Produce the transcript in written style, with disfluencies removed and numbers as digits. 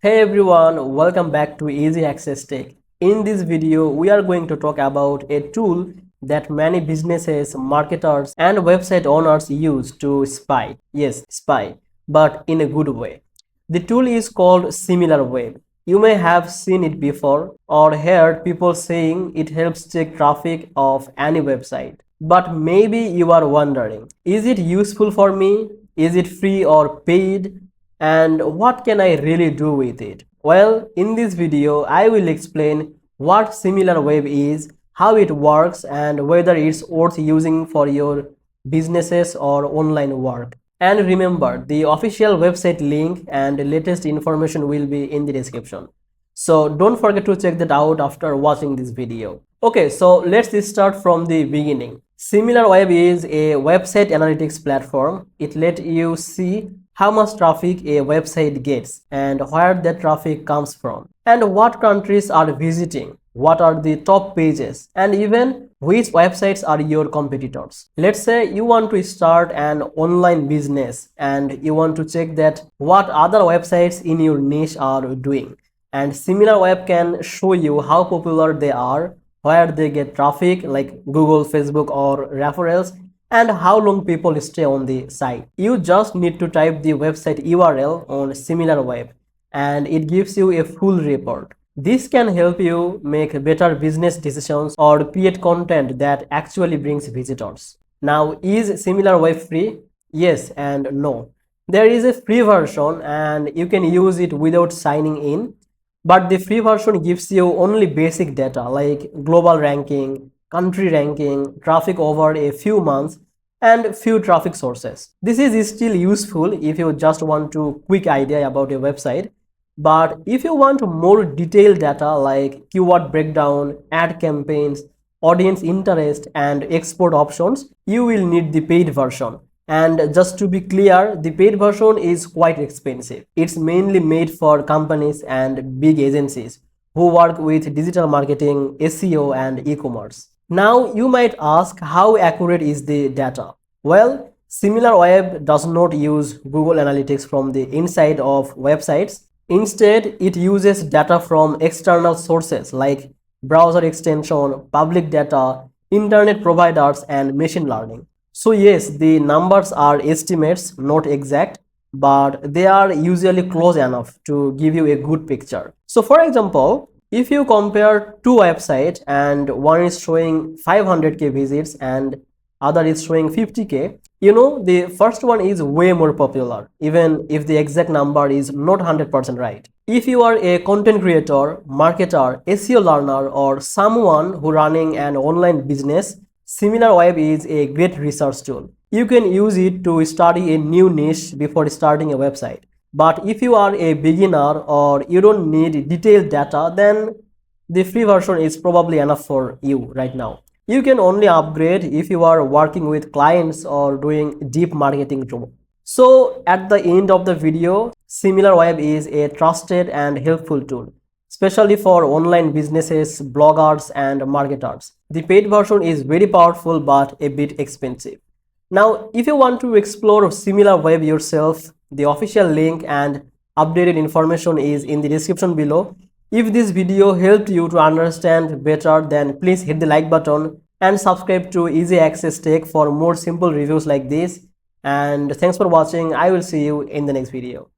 Hey everyone, welcome back to Easy Access Tech. In this video, we are going to talk about a tool that many businesses, marketers, and website owners use to spy. Yes, spy, but in a good way. The tool is called SimilarWeb. You may have seen it before or heard people saying it helps check traffic of any website. But maybe you are wondering, is it useful for me? Is it free or paid? And what can I really do with it? Well, in this video, I will explain what SimilarWeb is, how it works, and whether it's worth using for your businesses or online work. And remember, the official website link and latest information will be in the description. So don't forget to check that out after watching this video. Okay, so let's start from the beginning. SimilarWeb is a website analytics platform. It lets you see how much traffic a website gets and where that traffic comes from and what countries are visiting, what are the top pages, and even which websites are your competitors. Let's say you want to start an online business and you want to check that what other websites in your niche are doing, and SimilarWeb can show you how popular they are, where they get traffic like Google, Facebook, or referrals, and how long people stay on the site. You just need to type the website URL on SimilarWeb and it gives you a full report. This can help you make better business decisions or create content that actually brings visitors. Now, is SimilarWeb free? Yes and no. There is a free version and you can use it without signing in, but the free version gives you only basic data like global ranking, country ranking, traffic over a few months, and few traffic sources. This is still useful if you just want to quick idea about a website, but if you want more detailed data like keyword breakdown, ad campaigns, audience interest, and export options, you will need the paid version. And just to be clear, the paid version is quite expensive. It's mainly made for companies and big agencies who work with digital marketing, SEO, and e-commerce. Now you might ask, how accurate is the data? Well, SimilarWeb does not use Google Analytics from the inside of websites. Instead, it uses data from external sources like browser extension, public data, internet providers, and machine learning. So yes, the numbers are estimates, not exact, but they are usually close enough to give you a good picture. So for example, if you compare two websites and one is showing 500k visits and other is showing 50k, you know, the first one is way more popular, even if the exact number is not 100% right. If you are a content creator, marketer, SEO learner, or someone who running an online business, SimilarWeb is a great research tool. You can use it to study a new niche before starting a website. But if you are a beginner or you don't need detailed data, then the free version is probably enough for you right now. You can only upgrade if you are working with clients or doing deep marketing job. So at the end of the video, SimilarWeb is a trusted and helpful tool, especially for online businesses, bloggers, and marketers. The paid version is very powerful but a bit expensive. Now, if you want to explore SimilarWeb yourself, the official link and updated information is in the description below. If this video helped you to understand better, then please hit the like button and subscribe to Easy Access Tech for more simple reviews like this. And thanks for watching. I will see you in the next video.